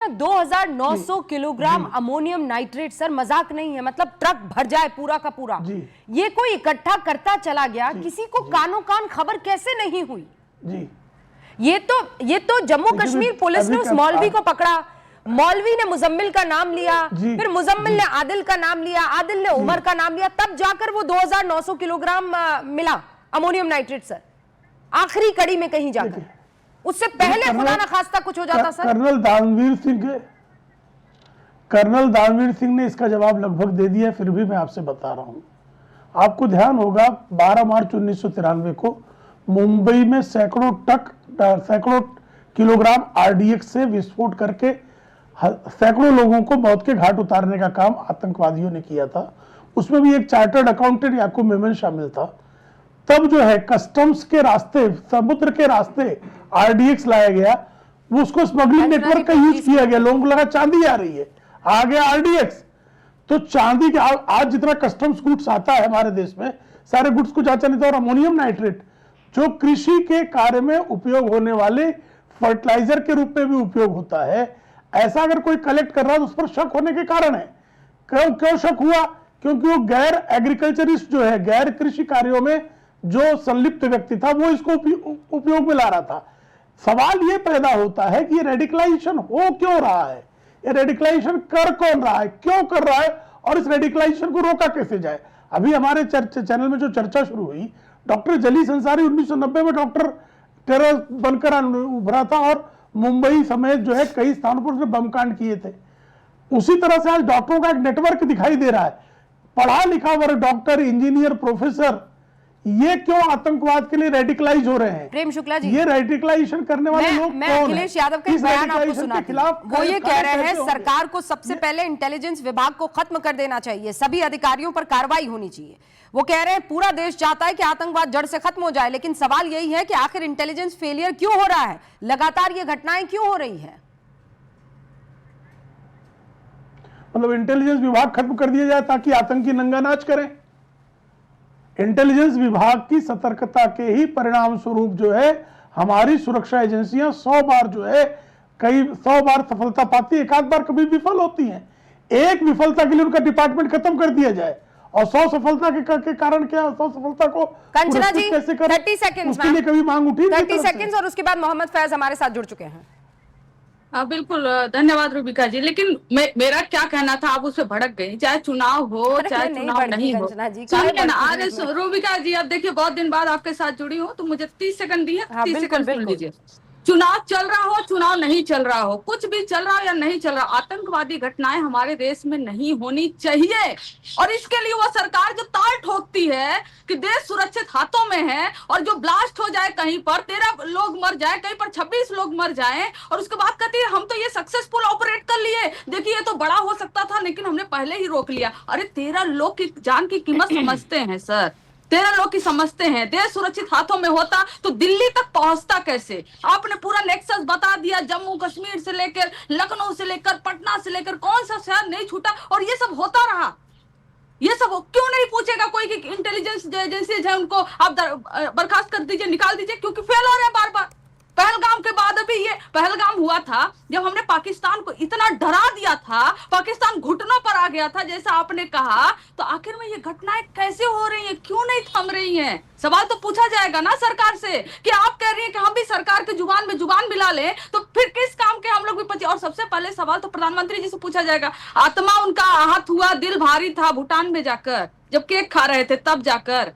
2900 kilogram ammonium nitrate, sir मजाक नहीं है, मतलब ट्रक भर जाए पूरा का पूरा। ये कोई इकट्ठा करता चला गया, किसी को कानो कान खबर कैसे नहीं हुई जी? ये तो जम्मू कश्मीर पुलिस ने उस मौलवी को पकड़ा, मौलवी ने मुजम्मिल का नाम लिया, फिर मुजम्मिल ने आदिल का नाम लिया, आदिल ने उमर का नाम लिया, तब जाकर वो 2900 किलोग्राम मिला अमोनियम नाइट्रेट। सर आखिरी कड़ी में कहीं जाकर, उससे पहले खुदा ना खास्ता कुछ हो जाता। सर कर्नल दानवीर सिंह ने इसका जवाब लगभग दे दिया, फिर भी मैं आपसे बता रहा हूं। आपको ध्यान होगा 12 मार्च 1993 को मुंबई में सैकड़ों किलोग्राम आरडीएक्स से विस्फोट करके सैकड़ों लोगों को मौत के घाट उतारने का काम आतंकवादियों ने किया था। उसमें भी एक चार्टर्ड अकाउंटेंट याकूब मेमन शामिल था। तब जो है कस्टम्स के रास्ते, समुद्र के रास्ते आरडीएक्स लाया गया, वो उसको स्मगलिंग नेटवर्क का यूज किया गया। लोगों को लगा चांदी आ रही है, आ गया आरडीएक्स। तो चांदी के आज जितना कस्टम्स गुड्स आता है हमारे देश में, सारे गुड्स को जांचा नहीं था। और अमोनियम नाइट्रेट जो कृषि के कार्य में उपयोग होने वाले फर्टिलाइजर के रूप में भी उपयोग होता है, ऐसा अगर कोई कलेक्ट कर रहा है तो उस पर शक होने के कारण है। क्यों शक हुआ? क्योंकि वो गैर एग्रीकल्चरिस्ट जो है, गैर कृषि कार्यों में जो संलिप्त व्यक्ति था, वो इसको उपयोग में ला रहा था। सवाल ये पैदा होता है कि ये रेडिकलाइजेशन हो क्यों रहा है, ये रेडिकलाइजेशन कर कौन रहा है, क्यों कर रहा है, और इस रेडिकलाइजेशन को रोका कैसे जाए। अभी हमारे चैनल में जो चर्चा शुरू हुई, डॉक्टर जलीस अंसारी 1990 में डॉक्टर टेरर बनकर उभरा था और मुंबई समेत जो है कई स्थानों पर उसने बम कांड किए थे। उसी तरह से आज डॉक्टरों का एक नेटवर्क दिखाई दे रहा है, पढ़ा लिखा वर्ग, डॉक्टर, इंजीनियर, प्रोफेसर, ये क्यों आतंकवाद के लिए रेडिकलाइज हो रहे हैं? प्रेम शुक्ला जी, ये रेडिकलाइजेशन करने वाले लोग मैं अखिलेश यादव का बयान आपको सुनाती हूं। वो ये कह रहे हैं सरकार को सबसे पहले इंटेलिजेंस विभाग को खत्म कर देना चाहिए, सभी अधिकारियों पर कार्रवाई होनी चाहिए। वो कह रहे हैं पूरा देश चाहता है कि आतंकवाद जड़ से खत्म हो जाए, लेकिन सवाल यही है कि आखिर इंटेलिजेंस फेलियर क्यों हो रहा है, लगातार ये घटनाएं क्यों हो रही है? मतलब इंटेलिजेंस विभाग खत्म कर दिया जाए ताकि आतंकी नंगा नाच करें। इंटेलिजेंस विभाग की सतर्कता के ही परिणाम स्वरूप जो है हमारी सुरक्षा एजेंसियां 100 बार जो है 100 बार सफलता पाती है, एक आध बार कभी विफल होती हैं। एक विफलता के लिए उनका डिपार्टमेंट खत्म कर दिया जाए और 100 सफलता के कारण क्या, 100 सफलता को कंचना जी कैसे करें, 30 सेकंड्स उसके लिए कभी मांग उठी? 30 सेकंड्स और उसके बाद मोहम्मद फैज हमारे साथ जुड़ चुके हैं। बिल्कुल, धन्यवाद रूबिका जी। लेकिन मेरा क्या कहना था, आप उससे भड़क गई। चाहे चुनाव हो चाहे चुनाव नहीं हो, सुनिए ना। आज रूबिका जी, अब देखिए बहुत दिन बाद आपके साथ जुड़ी हूँ, तो मुझे 30 सेकंड दिए, 30 सेकंड सुन लीजिए। चुनाव चल रहा हो, चुनाव नहीं चल रहा हो, कुछ भी चल रहा हो या नहीं चल रहा, आतंकवादी घटनाएं हमारे देश में नहीं होनी चाहिए। और इसके लिए वो सरकार जो ताल ठोकती है कि देश सुरक्षित हाथों में है, और जो ब्लास्ट हो जाए कहीं पर 13 लोग मर जाए, कहीं पर 26 लोग मर जाएं, और उसके बाद कहती है हम तो ये सक्सेसफुल ऑपरेट कर लिए, देखिए ये तो बड़ा हो सकता था लेकिन हमने पहले ही रोक लिया। अरे 13 लोग की जान की कीमत समझते हैं सर, 13 लोग की समझते हैं। देश सुरक्षित हाथों में होता तो दिल्ली तक पहुंचता कैसे? आपने पूरा नेक्सस बता दिया, जम्मू कश्मीर से लेकर लखनऊ से लेकर पटना से लेकर कौन सा शहर नहीं छूटा, और ये सब होता रहा। ये सब क्यों नहीं पूछेगा कोई कि इंटेलिजेंस एजेंसी है उनको आप बर्खास्त कर दीजिए, निकाल दीजिए, क्योंकि फेल हो रहे हैं बार बार। पहलगाम के बाद अभी ये पहलगाम हुआ था, जब हमने पाकिस्तान को इतना डरा दिया था, पाकिस्तान घुटनों पर आ गया था जैसा आपने कहा, तो आखिर में ये घटनाएं कैसे हो रही हैं, क्यों नहीं थम रही हैं? सवाल तो पूछा जाएगा ना सरकार से कि आप कह रही हैं कि हम भी सरकार की जुबान में जुबान मिला लें, तो फिर किस काम के हम लोग विपक्ष? और सबसे पहले सवाल तो प्रधानमंत्री जी से पूछा जाएगा। आत्मा उनका आहत हुआ, दिल भारी था भूटान में जाकर, जब केक खा रहे थे तब जाकर।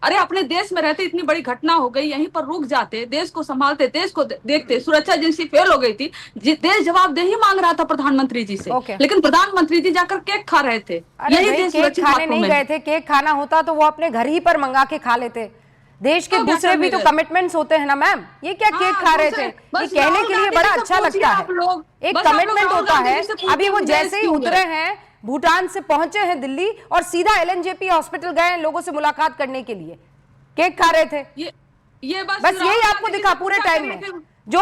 अरे अपने देश में रहते इतनी बड़ी घटना हो गई, यहीं पर रुक जाते, देश को संभालते, देश को देखते। सुरक्षा एजेंसी फेल हो गई थी, देश जवाबदेही मांग रहा था प्रधानमंत्री जी से, लेकिन प्रधानमंत्री जी जाकर केक खा रहे थे। यही देश केक खाने नहीं गए थे, केक खाना होता तो वो अपने घर ही पर मंगा के खा लेते। देश के दूसरे भी तो कमिटमेंट्स होते हैं ना मैम, ये क्या केक खा रहे थे? ये कहने के लिए बड़ा अच्छा लगता है, एक कमिटमेंट होता है। अभी वो जैसे ही उतरे हैं भूटान से पहुंचे हैं दिल्ली और सीधा एलएनजेपी हॉस्पिटल गए हैं लोगों से मुलाकात करने के लिए, केक खा रहे थे। ये बस यही आपको दिखा पूरे टाइम में। जो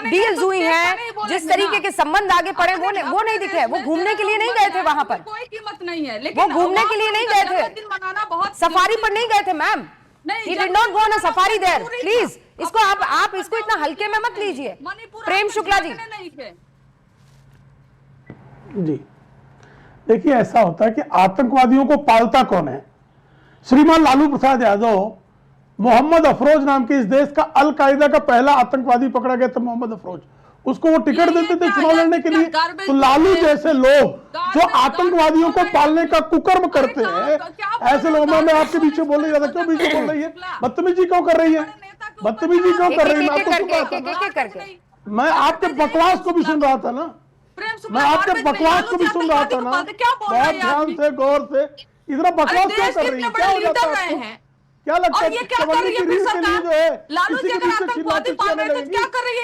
डील्स हुई हैं, जिस तरीके के संबंध आगे पड़े, वो नहीं दिखे। वो घूमने के लिए नहीं गए थे वहां पर, कोई कीमत नहीं है, वो घूमने के लिए नहीं गए थे, सफारी पर नहीं गए थे ma'am. He did not go on a safari there. Please, इसको आप इसको इतना हल्के में मत लीजिए। प्रेम शुक्ला जी, जी देखिए, ऐसा होता है कि आतंकवादियों को पालता कौन है? श्रीमान लालू प्रसाद यादव, मोहम्मद अफरोज नाम के इस देश का अलकायदा का पहला आतंकवादी पकड़ा गया था, मोहम्मद अफरोज। उसको वो टिकट देते थे चुनाव लड़ने के लिए। तो लालू जैसे लोग जो आतंकवादियों को पालने का कुकर्म करते हैं, ऐसे लोगों में आपके पीछे बोल रही है, क्यों पीछे बोल रही है? बदतमीजी क्यों कर रही है? बदतमीजी क्यों कर रही है? मैं आपके बकवास को भी सुन रहा था ना, मैं आपके बकवास को भी सुन रहा था ना, बहुत ध्यान से, गौर से। इतना बकवास क्यों कर रही है? क्या हो जाता है आपको? क्या लगता है चवन्नी की रील के लिए जो है किसी के पीछे चिचियाने लगेंगी?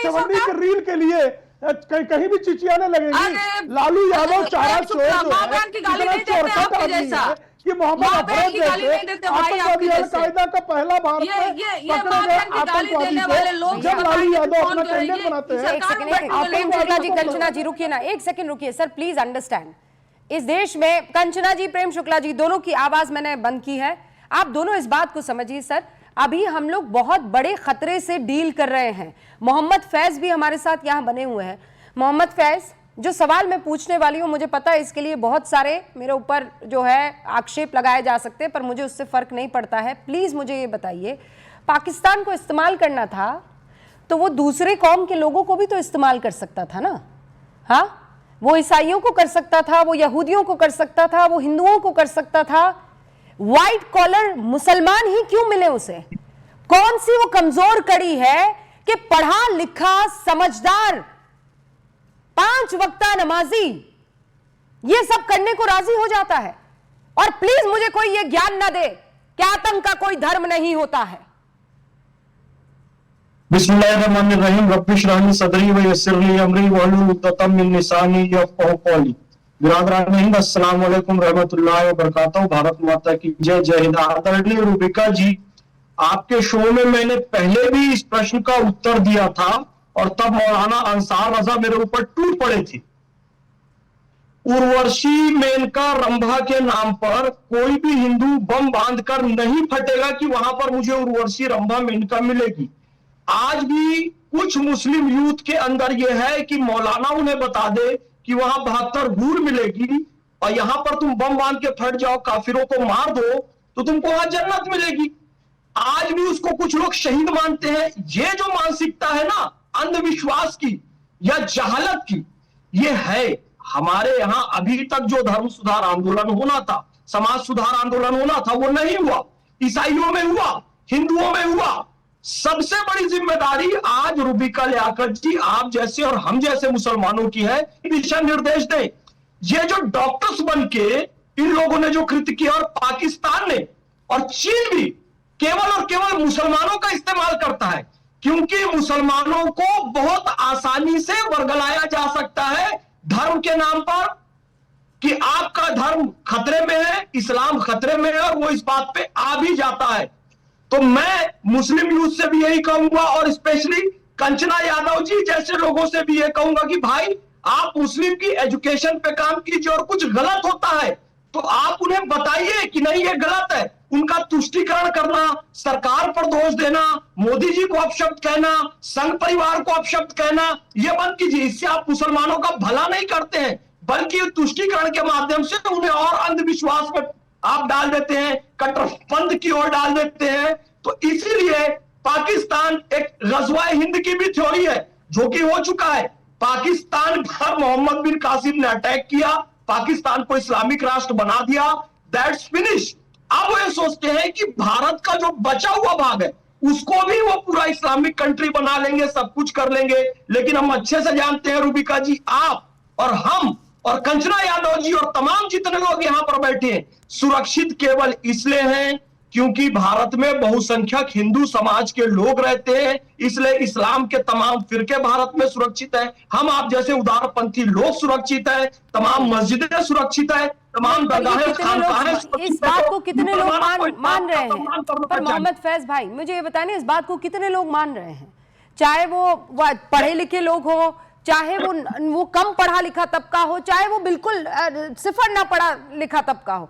चवन्नी की रील के लिए कहीं भी चिचियाने लगेंगी? लालू यादव चारा चोर जो है, इतना चोरखट आदमी है कि मोहम्मद अफरोज जैसे आतंकवादी अलकायदा का पहला भारत में पकड़े गए आतंकवादी को जब लालू यादव अपना कैंडिडेट बनाते हैं। कंचना जी रुकिए ना, एक सेकंड रुकिए सर, प्लीज अंडरस्टैंड। इस देश में कंचना जी, प्रेम शुक्ला जी, दोनों की आवाज मैंने बंद की है। आप दोनों इस बात को समझिए सर, अभी हम लोग बहुत बड़े खतरे से डील कर रहे हैं। मोहम्मद फैज भी हमारे साथ यहाँ बने हुए हैं। मोहम्मद फैज, जो सवाल मैं पूछने वाली हूँ, मुझे पता है इसके लिए बहुत सारे मेरे ऊपर जो है आक्षेप लगाए जा सकते हैं, पर मुझे उससे फर्क नहीं पड़ता है। प्लीज मुझे ये बताइए, पाकिस्तान को इस्तेमाल करना था तो वो दूसरे कौम के लोगों को भी तो इस्तेमाल कर सकता था ना? हाँ, वो ईसाइयों को कर सकता था, वो यहूदियों को कर सकता था, वो हिंदुओं को कर सकता था। व्हाइट कॉलर मुसलमान ही क्यों मिले उसे? कौन सी वो कमजोर कड़ी है कि पढ़ा लिखा समझदार 5 वक्ता नमाजी ये सब करने को राजी हो जाता है? और प्लीज मुझे कोई ये ज्ञान ना दे कि आतंक का कोई धर्म नहीं होता है। बिस्मिल्लाहिर्रहमानिर्रहीम, रब्बि इश्रह ली सदरी व यस्सिर ली अमरी वहलुल उक़दतम मिन लिसानी यफ़क़हू क़ौली। बिरादरान हिंद, अस्सलाम वालेकुम रहमतुल्लाहि व बरकातहू। भारत माता की जय, जय हिंद। आदरणीय रूबिका जी, आपके शो में मैंने पहले भी इस प्रश्न का उत्तर दिया था और तब मौलाना अंसार रजा मेरे ऊपर टूट पड़े थे। उर्वशी, मेनका, रंभा के नाम पर कोई भी हिंदू बम बांधकर नहीं फटेगा कि वहां पर मुझे उर्वशी, रंभा, मेनका मिलेगी। आज भी कुछ मुस्लिम यूथ के अंदर यह है कि मौलाना उन्हें बता दे कि वहां 72 हूर मिलेगी और यहां पर तुम बम बांध के फट जाओ, काफिरों को मार दो तो तुमको वहां जन्नत मिलेगी। आज भी उसको कुछ लोग शहीद मानते हैं। ये जो मानसिकता है ना अंधविश्वास की या जहालत की, ये है हमारे यहां। अभी तक जो धर्म सुधार आंदोलन होना था, समाज सुधार आंदोलन होना था, वो नहीं हुआ। ईसाइयों में हुआ, हिंदुओं में हुआ। सबसे बड़ी जिम्मेदारी आज रूबिका लियाकत जी, आप जैसे और हम जैसे मुसलमानों की है। दिशा निर्देश दें। ये जो डॉक्टर्स बन के इन लोगों ने जो कृत्य किया, और पाकिस्तान ने और चीन भी केवल और केवल मुसलमानों का इस्तेमाल करता है, क्योंकि मुसलमानों को बहुत आसानी से वर्गलाया जा सकता है धर्म के नाम पर कि आपका धर्म खतरे में है, इस्लाम खतरे में है, और वो इस बात पे आ भी जाता है। तो मैं मुस्लिम यूथ से भी यही कहूंगा और स्पेशली कंचना यादव जी जैसे लोगों से भी यह कहूंगा कि भाई आप मुस्लिम की एजुकेशन पे काम कीजिए, और कुछ गलत होता है तो आप उन्हें बताइए कि नहीं ये गलत है। उनका तुष्टीकरण करना, सरकार पर दोष देना, मोदी जी को अपशब्द कहना, संघ परिवार को अपशब्द कहना, यह बंद कीजिए। इससे आप मुसलमानों का भला नहीं करते हैं, बल्कि तुष्टीकरण के माध्यम से उन्हें और अंधविश्वास में आप डाल देते हैं, कट्टरपंथ की ओर डाल देते हैं। तो इसीलिए पाकिस्तान एक गज़वाए हिंद की भी थ्योरी है जो कि हो चुका है। पाकिस्तान पर मोहम्मद बिन कासिम ने अटैक किया, पाकिस्तान को इस्लामिक राष्ट्र बना दिया, दैट्स फिनिश। अब वो ये सोचते हैं कि भारत का जो बचा हुआ भाग है उसको भी वो पूरा इस्लामिक कंट्री बना लेंगे, सब कुछ कर लेंगे। लेकिन हम अच्छे से जानते हैं रूबिका जी, आप और हम और कंचना यादव जी और तमाम जितने लोग यहां पर बैठे हैं, सुरक्षित केवल इसलिए हैं क्योंकि भारत में बहुसंख्यक हिंदू समाज के लोग रहते हैं, इसलिए इस्लाम के तमाम फिरके भारत में सुरक्षित है। हम आप जैसे उदारपंथी लोग सुरक्षित है, तमाम मस्जिदें सुरक्षित है, तमाम दरगाहें, खानकाहें सुरक्षित है। इस बात को कितने लोग मान रहे हैं? पर मोहम्मद फैज भाई मुझे ये बताइए, इस बात को कितने लोग मान रहे हैं? चाहे वो पढ़े लिखे लोग हो, चाहे वो कम पढ़ा लिखा तबका हो, चाहे वो बिल्कुल सिफर ना पढ़ा लिखा तबका हो,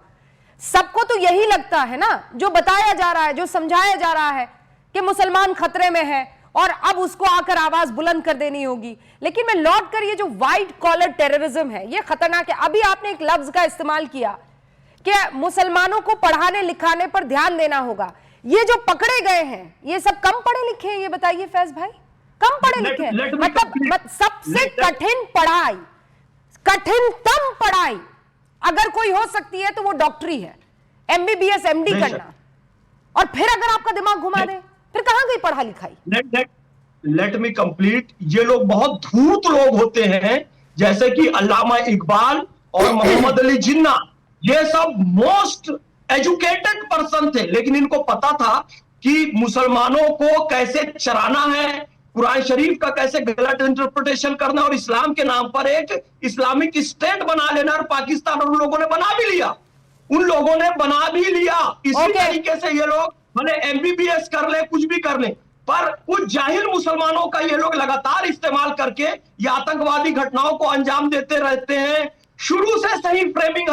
सबको तो यही लगता है ना, जो बताया जा रहा है, जो समझाया जा रहा है कि मुसलमान खतरे में है, और अब उसको आकर आवाज बुलंद कर देनी होगी। लेकिन मैं लौट कर, ये जो व्हाइट कॉलर टेररिज्म है ये खतरनाक है। अभी आपने एक लफ्ज का इस्तेमाल किया कि मुसलमानों को पढ़ाने लिखाने पर ध्यान देना होगा। ये जो पकड़े गए हैं ये सब कम पढ़े लिखे हैं, ये बताइए फैज भाई, कम पढ़े लिखे हैं? मतलब सबसे कठिन पढ़ाई, कठिनतम पढ़ाई अगर कोई हो सकती है तो वो डॉक्टरी है, MBBS MD करना। और फिर अगर आपका दिमाग घुमा दे फिर कहां गई पढ़ा लिखाई? Let me complete. ये लोग बहुत धूर्त लोग होते हैं, जैसे कि अल्लामा इकबाल और मोहम्मद अली जिन्ना, ये सब मोस्ट एजुकेटेड पर्सन थे, लेकिन इनको पता था कि मुसलमानों को कैसे चराना है, कुरान शरीफ का कैसे गलत इंटरप्रिटेशन करना और इस्लाम के नाम पर एक इस्लामिक स्टेट बना लेना। और पाकिस्तान उन लोगों ने बना भी लिया, उन लोगों ने बना भी लिया। इसी तरीके से ये लोग भले MBBS कर ले, कुछ भी कर ले, पर कुछ जाहिल मुसलमानों का ये लोग लगातार इस्तेमाल करके ये आतंकवादी घटनाओं को अंजाम देते रहते हैं। शुरू से सही फ्रेमिंग